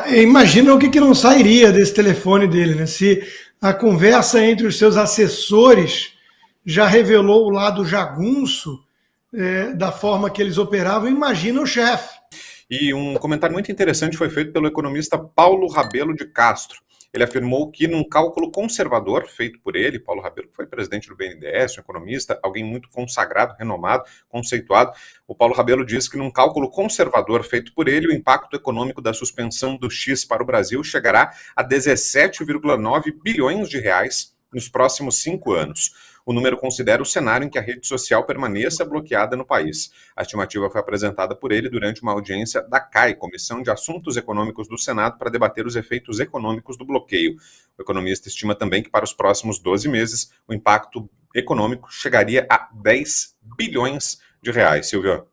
Imagina o que não sairia desse telefone dele, né? Se a conversa entre os seus assessores já revelou o lado jagunço da forma que eles operavam, imagina o chefe. E um comentário muito interessante foi feito pelo economista Paulo Rabelo de Castro. Ele afirmou que, num cálculo conservador feito por ele, Paulo Rabelo, que foi presidente do BNDES, um economista, alguém muito consagrado, renomado, conceituado, o Paulo Rabelo disse que, num cálculo conservador feito por ele, o impacto econômico da suspensão do X para o Brasil chegará a 17,9 bilhões de reais nos próximos 5 anos. O número considera o cenário em que a rede social permaneça bloqueada no país. A estimativa foi apresentada por ele durante uma audiência da CAI, Comissão de Assuntos Econômicos do Senado, para debater os efeitos econômicos do bloqueio. O economista estima também que para os próximos 12 meses o impacto econômico chegaria a 10 bilhões de reais. Silvio.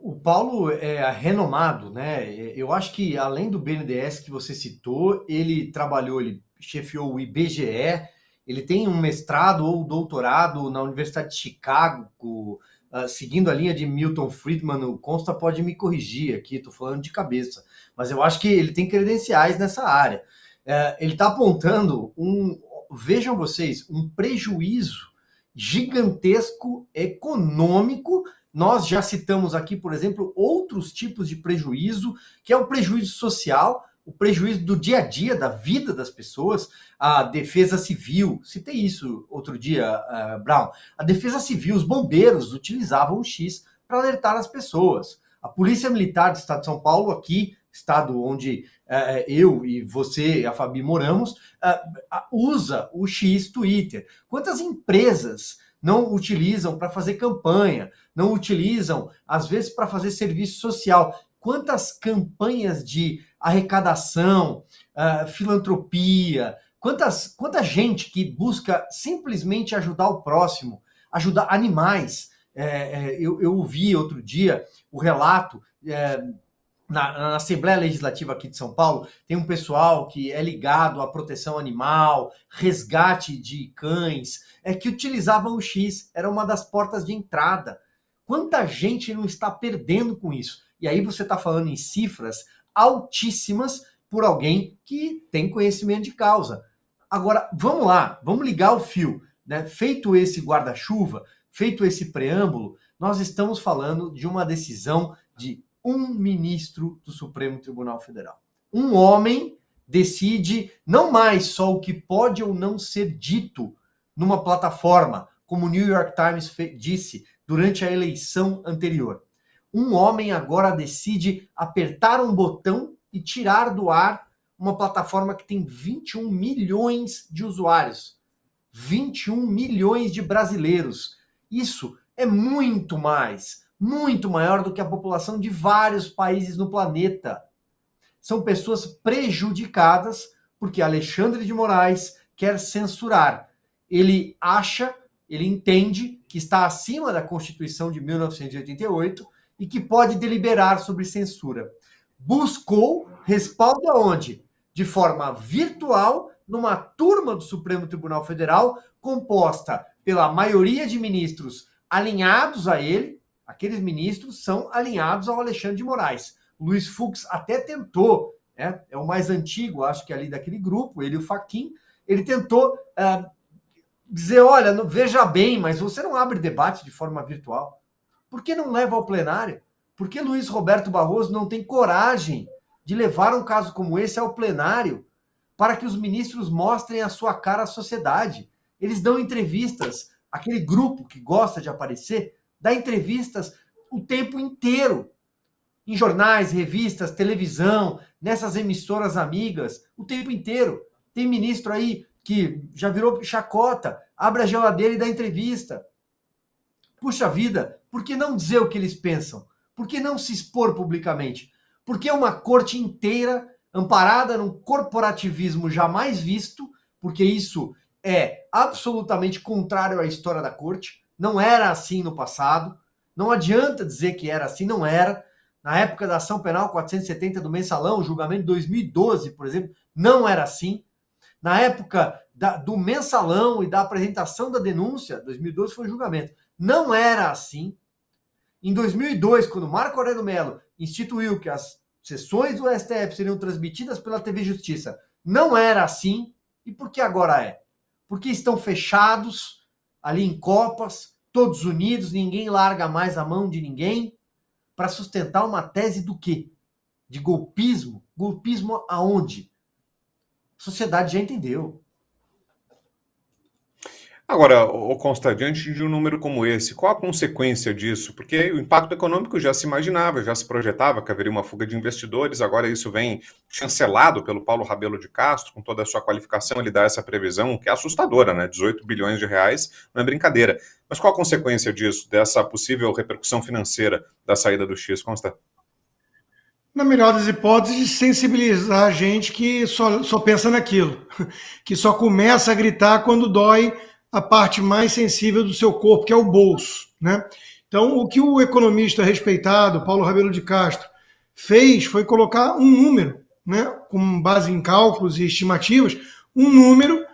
O Paulo é renomado, né? Eu acho que além do BNDES que você citou, ele chefiou o IBGE, ele tem um mestrado ou doutorado na Universidade de Chicago, seguindo a linha de Milton Friedman. O Consta pode me corrigir aqui, estou falando de cabeça, mas eu acho que ele tem credenciais nessa área. Ele está apontando vejam vocês, um prejuízo gigantesco econômico. Nós já citamos aqui, por exemplo, outros tipos de prejuízo, que é o prejuízo social, o prejuízo do dia a dia, da vida das pessoas, a defesa civil, citei isso outro dia, Brown, a defesa civil, os bombeiros utilizavam o X para alertar as pessoas. A Polícia Militar do Estado de São Paulo, aqui, estado onde eu e você e a Fabi moramos, usa o X Twitter. Quantas empresas não utilizam para fazer campanha, não utilizam, às vezes, para fazer serviço social? Quantas campanhas de arrecadação, filantropia, quanta gente que busca simplesmente ajudar o próximo, ajudar animais. Eu ouvi outro dia o relato, na Assembleia Legislativa aqui de São Paulo, tem um pessoal que é ligado à proteção animal, resgate de cães, que utilizavam o X, era uma das portas de entrada. Quanta gente não está perdendo com isso? E aí você está falando em cifras altíssimas por alguém que tem conhecimento de causa. Agora, vamos lá, vamos ligar o fio, né? Feito esse guarda-chuva, feito esse preâmbulo, nós estamos falando de uma decisão de um ministro do Supremo Tribunal Federal. Um homem decide não mais só o que pode ou não ser dito numa plataforma, como o New York Times disse durante a eleição anterior. Um homem agora decide apertar um botão e tirar do ar uma plataforma que tem 21 milhões de usuários. 21 milhões de brasileiros. Isso é muito maior do que a população de vários países no planeta. São pessoas prejudicadas porque Alexandre de Moraes quer censurar. Ele entende que está acima da Constituição de 1988 e que pode deliberar sobre censura. Buscou respaldo aonde? De forma virtual, numa turma do Supremo Tribunal Federal, composta pela maioria de ministros alinhados a ele. Aqueles ministros são alinhados ao Alexandre de Moraes. O Luiz Fux até tentou, é o mais antigo, acho que ali daquele grupo, ele e o Fachin, ele tentou dizer, olha, veja bem, mas você não abre debate de forma virtual. Por que não leva ao plenário? Por que Luiz Roberto Barroso não tem coragem de levar um caso como esse ao plenário para que os ministros mostrem a sua cara à sociedade? Eles dão entrevistas, aquele grupo que gosta de aparecer, dá entrevistas o tempo inteiro, em jornais, revistas, televisão, nessas emissoras amigas, o tempo inteiro. Tem ministro aí que já virou chacota, abre a geladeira e dá entrevista. Puxa vida, por que não dizer o que eles pensam? Por que não se expor publicamente? Por que uma corte inteira amparada num corporativismo jamais visto, porque isso é absolutamente contrário à história da corte, não era assim no passado, não adianta dizer que era assim, não era. Na época da ação penal 470 do Mensalão, julgamento de 2012, por exemplo, não era assim. Na época do Mensalão e da apresentação da denúncia, 2012 foi o julgamento, não era assim. Em 2002, quando Marco Aurélio Mello instituiu que as sessões do STF seriam transmitidas pela TV Justiça. Não era assim. E por que agora é? Porque estão fechados ali em copas, todos unidos, ninguém larga mais a mão de ninguém, para sustentar uma tese do quê? De golpismo? Golpismo aonde? A sociedade já entendeu. Agora, Consta, diante de um número como esse, qual a consequência disso? Porque o impacto econômico já se imaginava, já se projetava que haveria uma fuga de investidores, agora isso vem chancelado pelo Paulo Rabelo de Castro, com toda a sua qualificação, ele dá essa previsão, que é assustadora, né? 18 bilhões de reais, não é brincadeira. Mas qual a consequência disso, dessa possível repercussão financeira da saída do X, Consta? Na melhor das hipóteses, sensibilizar a gente que só pensa naquilo, que só começa a gritar quando dói a parte mais sensível do seu corpo, que é o bolso, né? Então, o que o economista respeitado, Paulo Rabelo de Castro, fez foi colocar um número, né, com base em cálculos e estimativas, um número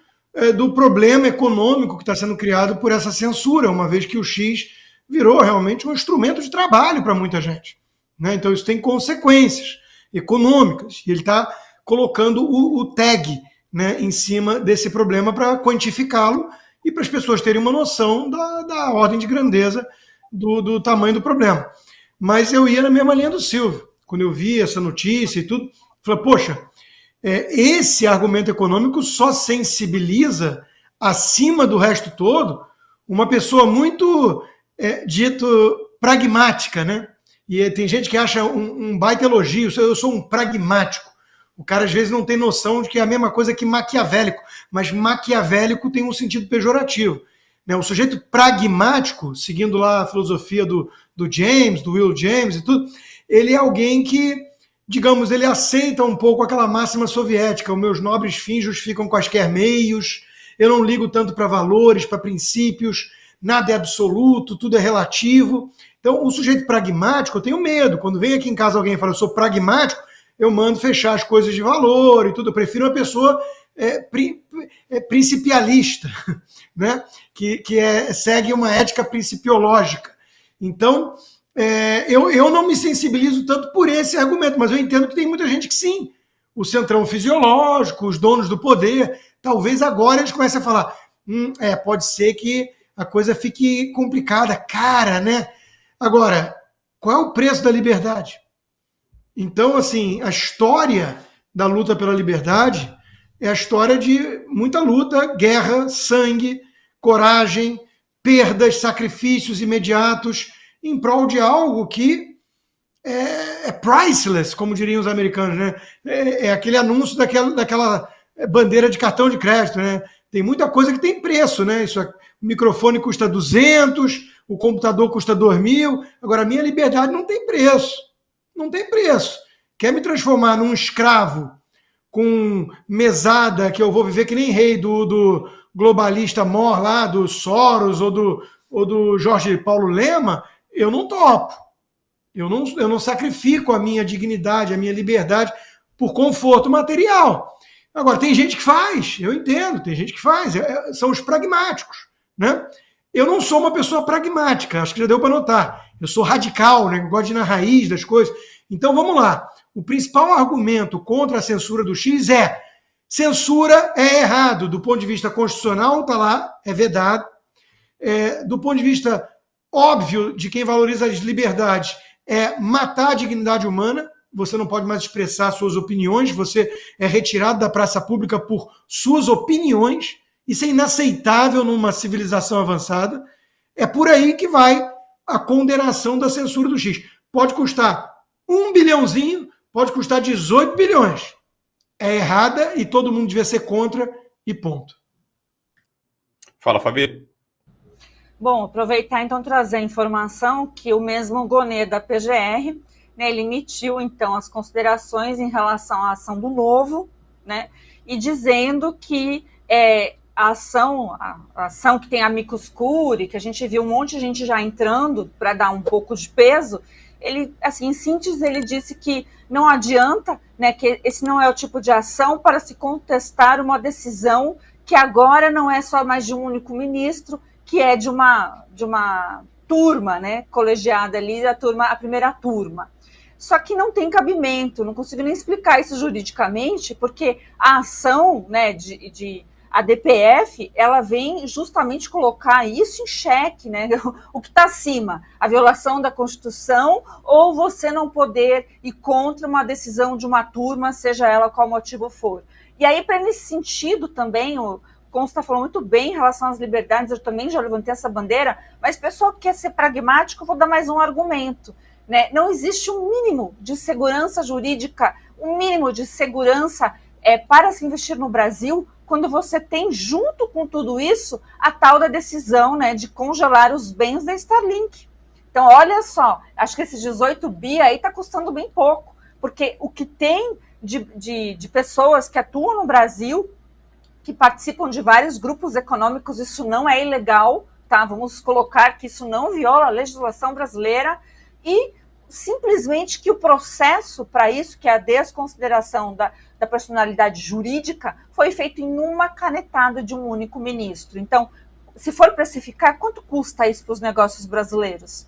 do problema econômico que está sendo criado por essa censura, uma vez que o X virou realmente um instrumento de trabalho para muita gente, né? Então, isso tem consequências econômicas, e ele está colocando o tag, né, em cima desse problema para quantificá-lo e para as pessoas terem uma noção da ordem de grandeza do tamanho do problema. Mas eu ia na mesma linha do Silvio. Quando eu vi essa notícia e tudo, falei, poxa, esse argumento econômico só sensibiliza, acima do resto todo, uma pessoa muito, dito, pragmática, né? E tem gente que acha um baita elogio, eu sou um pragmático. O cara, às vezes, não tem noção de que é a mesma coisa que maquiavélico, mas maquiavélico tem um sentido pejorativo, né? O sujeito pragmático, seguindo lá a filosofia do James, do Will James e tudo, ele é alguém que, digamos, ele aceita um pouco aquela máxima soviética, os meus nobres fins justificam quaisquer meios, eu não ligo tanto para valores, para princípios, nada é absoluto, tudo é relativo. Então, o sujeito pragmático, eu tenho medo. Quando vem aqui em casa alguém e fala, eu sou pragmático, eu mando fechar as coisas de valor e tudo. Eu prefiro uma pessoa principialista, né? que segue uma ética principiológica. Então, eu não me sensibilizo tanto por esse argumento, mas eu entendo que tem muita gente que sim. O centrão fisiológico, os donos do poder, talvez agora eles comecem a falar, pode ser que a coisa fique complicada, cara, né? Agora, qual é o preço da liberdade? Então, assim, a história da luta pela liberdade é a história de muita luta, guerra, sangue, coragem, perdas, sacrifícios imediatos em prol de algo que é priceless, como diriam os americanos, né? É aquele anúncio daquela bandeira de cartão de crédito, né? Tem muita coisa que tem preço, né? O microfone custa 200, o computador custa 2.000, agora a minha liberdade não tem preço. Não tem preço. Quer me transformar num escravo com mesada, que eu vou viver que nem rei do globalista mor lá, do Soros ou do Jorge Paulo Lema, eu não topo. Eu não sacrifico a minha dignidade, a minha liberdade por conforto material. Agora, tem gente que faz, eu entendo, tem gente que faz, são os pragmáticos, né? Eu não sou uma pessoa pragmática, acho que já deu para notar. Eu sou radical, né? Eu gosto de ir na raiz das coisas. Então, vamos lá. O principal argumento contra a censura do X é censura é errado. Do ponto de vista constitucional, está lá, é vedado. Do ponto de vista óbvio de quem valoriza as liberdades, é matar a dignidade humana. Você não pode mais expressar suas opiniões, você é retirado da praça pública por suas opiniões. Isso é inaceitável numa civilização avançada. É por aí que vai a condenação da censura do X. Pode custar 1 bilhãozinho, pode custar 18 bilhões. É errada e todo mundo devia ser contra e ponto. Fala, Fabi. Bom, aproveitar então trazer a informação que o mesmo Gonê da PGR, né, ele emitiu então as considerações em relação à ação do Novo, né, e dizendo que a ação que tem amicus curiae, que a gente viu um monte de gente já entrando para dar um pouco de peso, ele, assim, em síntese, ele disse que não adianta, né, que esse não é o tipo de ação para se contestar uma decisão que agora não é só mais de um único ministro, que é de uma turma, né, colegiada ali, a primeira turma. Só que não tem cabimento, não consigo nem explicar isso juridicamente, porque a ação, né, a DPF, ela vem justamente colocar isso em xeque, né? O que está acima, a violação da Constituição ou você não poder ir contra uma decisão de uma turma, seja ela qual motivo for. E aí, para nesse sentido também, o Consta falou muito bem em relação às liberdades, eu também já levantei essa bandeira, mas o pessoal que quer ser pragmático, eu vou dar mais um argumento. Né? Não existe um mínimo de segurança jurídica, um mínimo de segurança para se investir no Brasil, quando você tem, junto com tudo isso, a tal da decisão, né, de congelar os bens da Starlink. Então, olha só, acho que esses 18 bi aí está custando bem pouco, porque o que tem de pessoas que atuam no Brasil, que participam de vários grupos econômicos, isso não é ilegal, tá? Vamos colocar que isso não viola a legislação brasileira, e simplesmente que o processo para isso, que é a desconsideração da personalidade jurídica, foi feito em uma canetada de um único ministro. Então, se for precificar, quanto custa isso para os negócios brasileiros?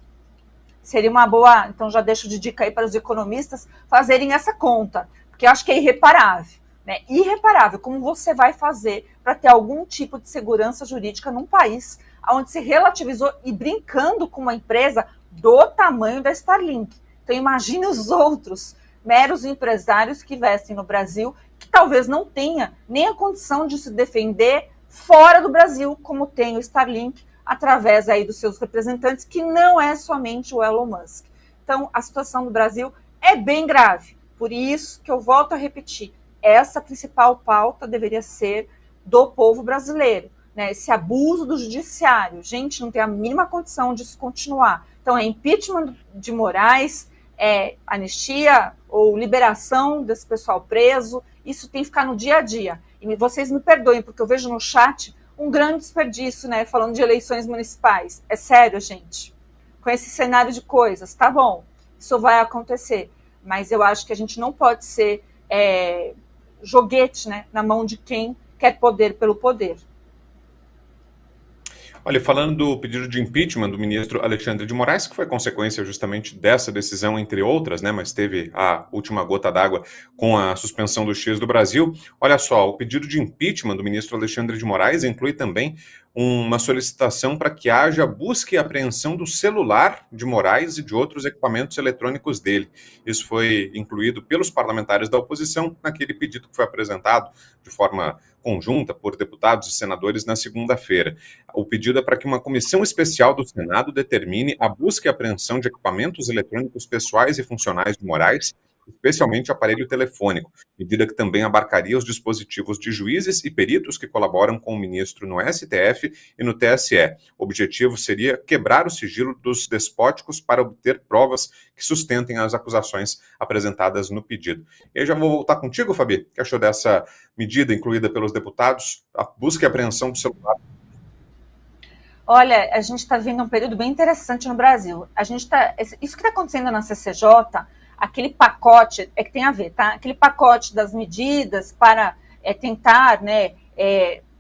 Seria uma boa, então já deixo de dica aí para os economistas fazerem essa conta, porque eu acho que é irreparável. Né? Irreparável, como você vai fazer para ter algum tipo de segurança jurídica num país onde se relativizou e brincando com uma empresa do tamanho da Starlink. Então imagine os outros meros empresários que investem no Brasil, que talvez não tenha nem a condição de se defender fora do Brasil, como tem o Starlink, através aí dos seus representantes, que não é somente o Elon Musk. Então a situação do Brasil é bem grave, por isso que eu volto a repetir, essa principal pauta deveria ser do povo brasileiro, né? Esse abuso do judiciário, gente, não tem a mínima condição disso continuar. Então, é impeachment de Moraes, é anistia ou liberação desse pessoal preso, isso tem que ficar no dia a dia. E vocês me perdoem, porque eu vejo no chat um grande desperdício, né, falando de eleições municipais. É sério, gente. Com esse cenário de coisas, tá bom, isso vai acontecer, mas eu acho que a gente não pode ser joguete, né, na mão de quem quer poder pelo poder. Olha, falando do pedido de impeachment do ministro Alexandre de Moraes, que foi consequência justamente dessa decisão, entre outras, né, mas teve a última gota d'água com a suspensão do X do Brasil. Olha só, o pedido de impeachment do ministro Alexandre de Moraes inclui também uma solicitação para que haja busca e apreensão do celular de Moraes e de outros equipamentos eletrônicos dele. Isso foi incluído pelos parlamentares da oposição naquele pedido que foi apresentado de forma conjunta por deputados e senadores na segunda-feira. O pedido é para que uma comissão especial do Senado determine a busca e apreensão de equipamentos eletrônicos pessoais e funcionais de Moraes, especialmente aparelho telefônico, medida que também abarcaria os dispositivos de juízes e peritos que colaboram com o ministro no STF e no TSE. O objetivo seria quebrar o sigilo dos despóticos para obter provas que sustentem as acusações apresentadas no pedido. E aí já vou voltar contigo, Fabi. O que achou dessa medida incluída pelos deputados, a busca e apreensão do celular? Olha, a gente está vivendo um período bem interessante no Brasil. Isso que está acontecendo na CCJ, aquele pacote, que tem a ver, tá? Aquele pacote das medidas para tentar, né,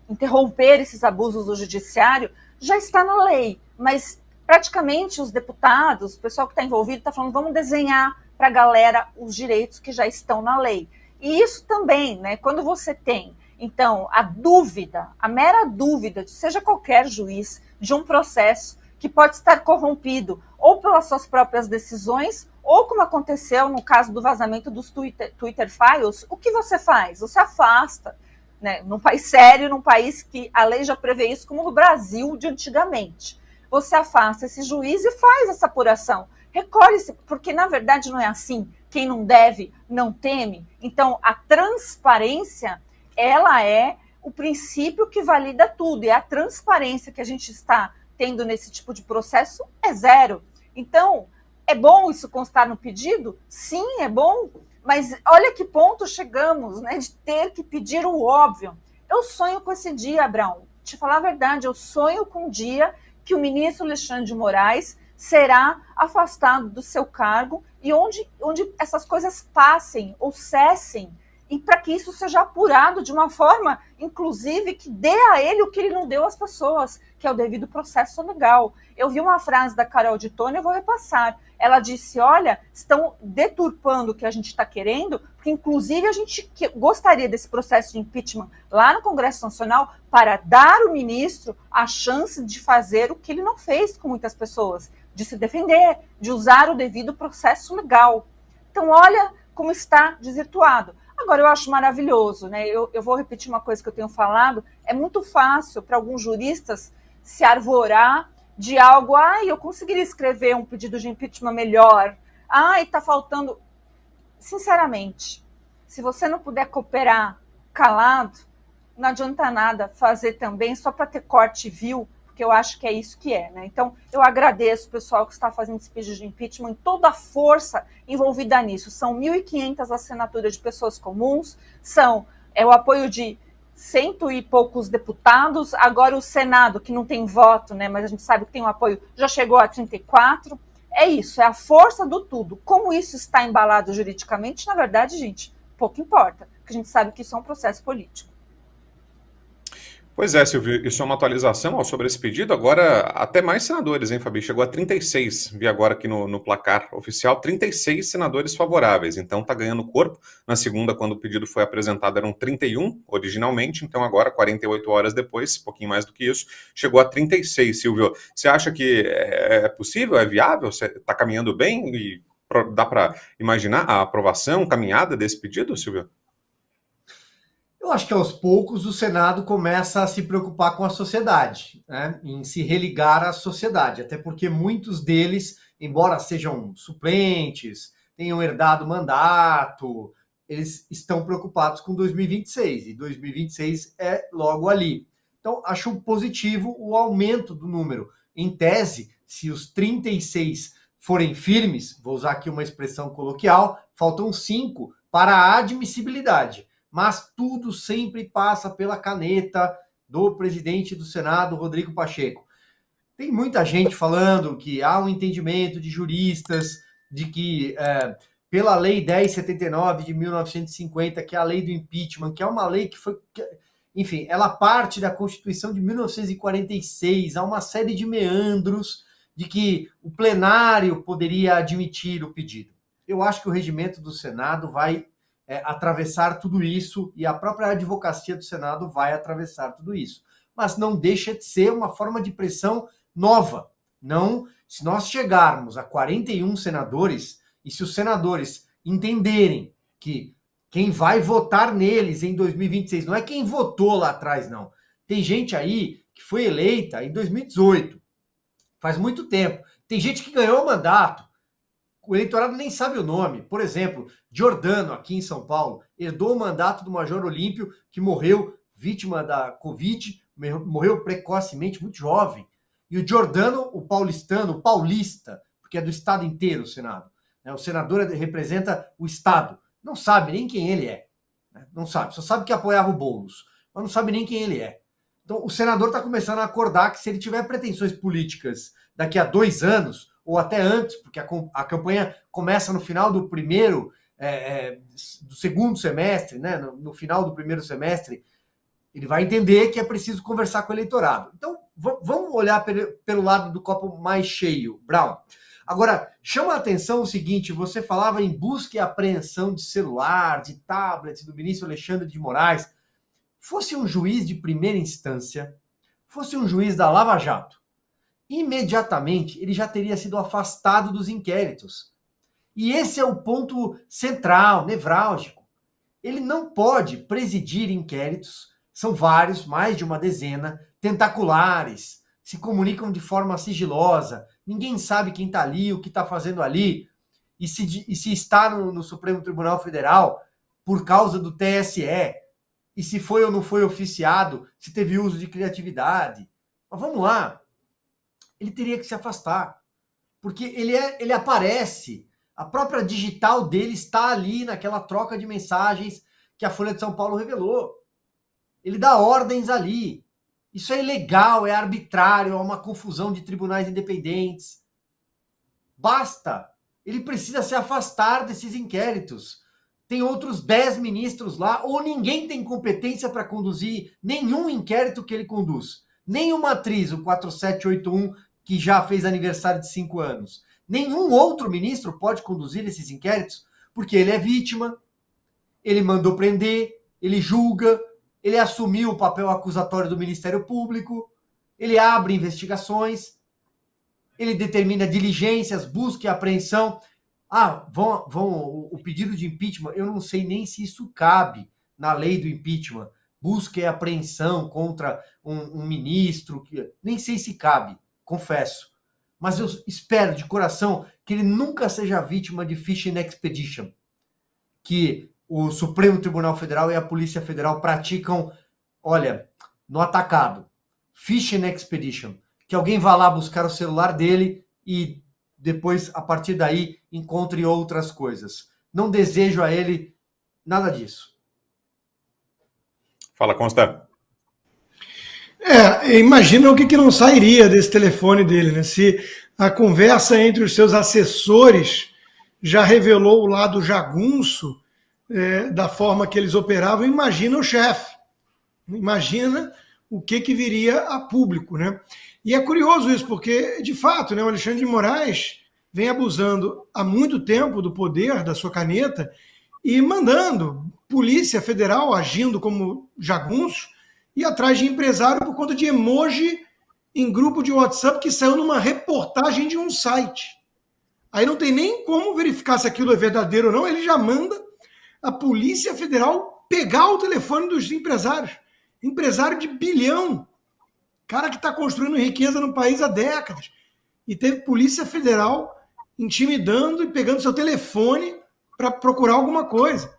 interromper esses abusos do judiciário, já está na lei, mas praticamente os deputados, o pessoal que está envolvido, está falando, vamos desenhar para a galera os direitos que já estão na lei. E isso também, né, quando você tem, então, a mera dúvida, seja qualquer juiz, de um processo que pode estar corrompido ou pelas suas próprias decisões, ou como aconteceu no caso do vazamento dos Twitter Files, o que você faz? Você afasta, né? Num país sério, num país que a lei já prevê isso, como no Brasil de antigamente. Você afasta esse juiz e faz essa apuração. Recolhe-se, porque na verdade não é assim. Quem não deve, não teme. Então, a transparência, ela é o princípio que valida tudo. E a transparência que a gente está tendo nesse tipo de processo é zero. Então, é bom isso constar no pedido? Sim, é bom, mas olha que ponto chegamos, né, de ter que pedir o óbvio. Eu sonho com esse dia, Abraão. Te falar a verdade, eu sonho com o dia que o ministro Alexandre de Moraes será afastado do seu cargo e onde essas coisas passem ou cessem, e para que isso seja apurado de uma forma, inclusive, que dê a ele o que ele não deu às pessoas, que é o devido processo legal. Eu vi uma frase da Carol de Tônia, eu vou repassar. ela disse, olha, estão deturpando o que a gente está querendo, porque inclusive a gente gostaria desse processo de impeachment lá no Congresso Nacional para dar ao ministro a chance de fazer o que ele não fez com muitas pessoas, de se defender, de usar o devido processo legal. Então, olha como está desvirtuado. Agora, eu acho maravilhoso, né? Eu vou repetir uma coisa que eu tenho falado, é muito fácil para alguns juristas se arvorar de algo, eu conseguiria escrever um pedido de impeachment melhor, está faltando. Sinceramente, se você não puder cooperar calado, não adianta nada fazer também só para ter corte view, porque eu acho que é isso que é, né? Então, eu agradeço o pessoal que está fazendo esse pedido de impeachment, toda a força envolvida nisso. São 1.500 assinaturas de pessoas comuns, é o apoio de 100 e poucos deputados, agora o Senado, que não tem voto, né, mas a gente sabe que tem um apoio, já chegou a 34. É isso, é a força do tudo. Como isso está embalado juridicamente, na verdade, gente, pouco importa, porque a gente sabe que isso é um processo político. Pois é, Silvio, isso é uma atualização sobre esse pedido. Agora, até mais senadores, hein, Fabi? Chegou a 36, vi agora aqui no placar oficial, 36 senadores favoráveis. Então, está ganhando corpo. Na segunda, quando o pedido foi apresentado, eram 31 originalmente. Então, agora, 48 horas depois, um pouquinho mais do que isso, chegou a 36, Silvio. Você acha que é possível, é viável? Você está caminhando bem? E dá para imaginar a aprovação, caminhada desse pedido, Silvio? Eu acho que aos poucos o Senado começa a se preocupar com a sociedade, né? Em se religar à sociedade, até porque muitos deles, embora sejam suplentes, tenham herdado mandato, eles estão preocupados com 2026, e 2026 é logo ali. Então, acho positivo o aumento do número. Em tese, se os 36 forem firmes, vou usar aqui uma expressão coloquial, faltam 5 para a admissibilidade. Mas tudo sempre passa pela caneta do presidente do Senado, Rodrigo Pacheco. Tem muita gente falando que há um entendimento de juristas de que, pela Lei 1079 de 1950, que é a lei do impeachment, que é uma lei que foi... Enfim, ela parte da Constituição de 1946, há uma série de meandros de que o plenário poderia admitir o pedido. Eu acho que o regimento do Senado vai atravessar tudo isso, e a própria advocacia do Senado vai atravessar tudo isso. Mas não deixa de ser uma forma de pressão nova. Não, se nós chegarmos a 41 senadores, e se os senadores entenderem que quem vai votar neles em 2026 não é quem votou lá atrás, não. Tem gente aí que foi eleita em 2018, faz muito tempo. Tem gente que ganhou o mandato, o eleitorado nem sabe o nome. Por exemplo, Giordano, aqui em São Paulo, herdou o mandato do Major Olímpio, que morreu vítima da Covid, morreu precocemente, muito jovem. E o Giordano, o paulista, porque é do estado inteiro o Senado. O senador representa o estado. Não sabe nem quem ele é. Não sabe, só sabe que apoiava o Boulos, mas não sabe nem quem ele é. Então, o senador está começando a acordar que se ele tiver pretensões políticas daqui a 2 anos, ou até antes, porque a campanha começa no final do do segundo semestre, né? No final do primeiro semestre, ele vai entender que é preciso conversar com o eleitorado. Então, vamos olhar pelo lado do copo mais cheio, Brown. Agora, chama a atenção o seguinte, você falava em busca e apreensão de celular, de tablet, do ministro Alexandre de Moraes. Fosse um juiz de primeira instância, fosse um juiz da Lava Jato, imediatamente ele já teria sido afastado dos inquéritos. E esse é o ponto central, nevrálgico. Ele não pode presidir inquéritos, são vários, mais de uma dezena, tentaculares, se comunicam de forma sigilosa, ninguém sabe quem está ali, o que está fazendo ali, e se está no Supremo Tribunal Federal por causa do TSE, e se foi ou não foi oficiado, se teve uso de criatividade. Mas vamos lá. Ele teria que se afastar, porque ele aparece, a própria digital dele está ali naquela troca de mensagens que a Folha de São Paulo revelou. Ele dá ordens ali. Isso é ilegal, é arbitrário, é uma confusão de tribunais independentes. Basta. Ele precisa se afastar desses inquéritos. Tem outros 10 ministros lá, ou ninguém tem competência para conduzir nenhum inquérito que ele conduz. Nem uma atriz, o 4781, que já fez aniversário de 5 anos. Nenhum outro ministro pode conduzir esses inquéritos, porque ele é vítima, ele mandou prender, ele julga, ele assumiu o papel acusatório do Ministério Público, ele abre investigações, ele determina diligências, busca e apreensão. O pedido de impeachment, eu não sei nem se isso cabe na lei do impeachment. Busca e apreensão contra um ministro, nem sei se cabe, confesso. Mas eu espero de coração que ele nunca seja vítima de fishing expedition, que o Supremo Tribunal Federal e a Polícia Federal praticam, olha, no atacado. Fishing expedition. Que alguém vá lá buscar o celular dele e depois, a partir daí, encontre outras coisas. Não desejo a ele nada disso. Fala, Consta. Imagina o que não sairia desse telefone dele, né? Se a conversa entre os seus assessores já revelou o lado jagunço da forma que eles operavam, imagina o chefe. Imagina o que viria a público, né? E é curioso isso, porque, de fato, né, o Alexandre de Moraes vem abusando há muito tempo do poder da sua caneta e mandando Polícia Federal agindo como jagunço e atrás de empresário por conta de emoji em grupo de WhatsApp que saiu numa reportagem de um site. Aí não tem nem como verificar se aquilo é verdadeiro ou não, ele já manda a Polícia Federal pegar o telefone dos empresários. Empresário de bilhão. Cara que está construindo riqueza no país há décadas. E teve Polícia Federal intimidando e pegando seu telefone para procurar alguma coisa.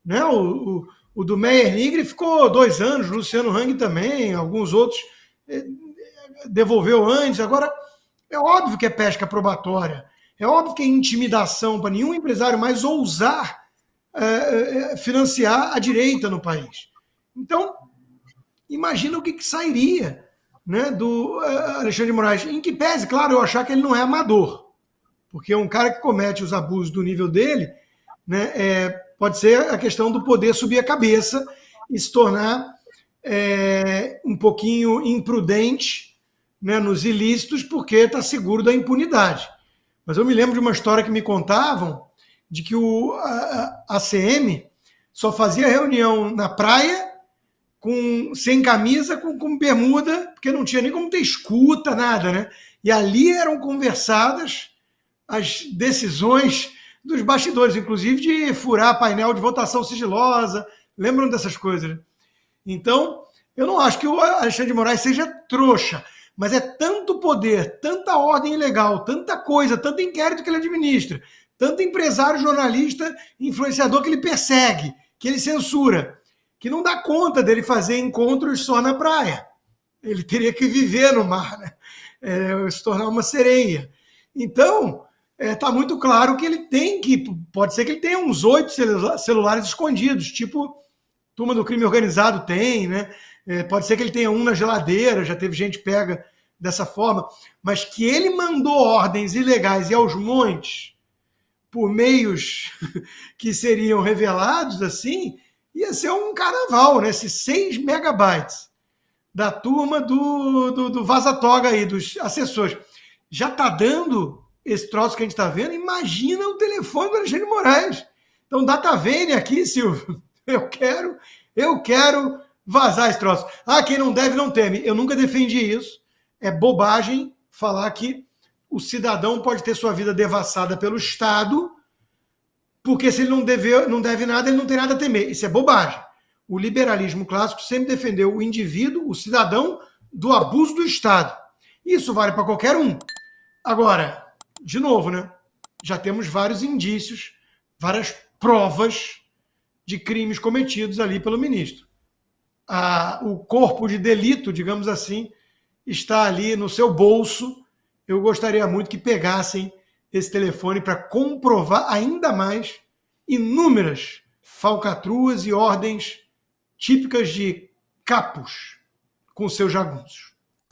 Né? O do Meyer Nigri ficou 2 anos, Luciano Hang também, alguns outros devolveu antes. Agora, é óbvio que é pesca probatória. É óbvio que é intimidação para nenhum empresário mais ousar financiar a direita no país. Então, imagina o que sairia, né, do Alexandre de Moraes. Em que pese, claro, eu achar que ele não é amador. Porque um cara que comete os abusos do nível dele, né, pode ser a questão do poder subir a cabeça e se tornar um pouquinho imprudente, né, nos ilícitos, porque está seguro da impunidade. Mas eu me lembro de uma história que me contavam de que a ACM só fazia reunião na praia sem camisa, com bermuda, porque não tinha nem como ter escuta, nada, né? E ali eram conversadas as decisões dos bastidores, inclusive de furar painel de votação sigilosa. Lembram dessas coisas, né? Então, eu não acho que o Alexandre de Moraes seja trouxa, mas é tanto poder, tanta ordem ilegal, tanta coisa, tanto inquérito que ele administra, tanto empresário, jornalista, influenciador que ele persegue, que ele censura, que não dá conta dele fazer encontros só na praia. Ele teria que viver no mar, né? Se tornar uma sereia. Então, está muito claro que ele pode ser que ele tenha uns 8 celulares escondidos, tipo turma do crime organizado tem, né? Pode ser que ele tenha um na geladeira, já teve gente pega dessa forma, mas que ele mandou ordens ilegais e aos montes, por meios que seriam revelados assim, ia ser um carnaval, né? Esses 6 megabytes da turma do vaza-toga aí, dos assessores. Já está dando esse troço que a gente está vendo, imagina o telefone do Alexandre de Moraes. Então, DataVene aqui, Silvio, eu quero vazar esse troço. Quem não deve, não teme. Eu nunca defendi isso. É bobagem falar que o cidadão pode ter sua vida devassada pelo Estado, porque se ele não deve nada, ele não tem nada a temer. Isso é bobagem. O liberalismo clássico sempre defendeu o indivíduo, o cidadão, do abuso do Estado. Isso vale para qualquer um. Agora, de novo, né? Já temos vários indícios, várias provas de crimes cometidos ali pelo ministro. O corpo de delito, digamos assim, está ali no seu bolso. Eu gostaria muito que pegassem esse telefone para comprovar ainda mais inúmeras falcatruas e ordens típicas de capos com seus jagunços.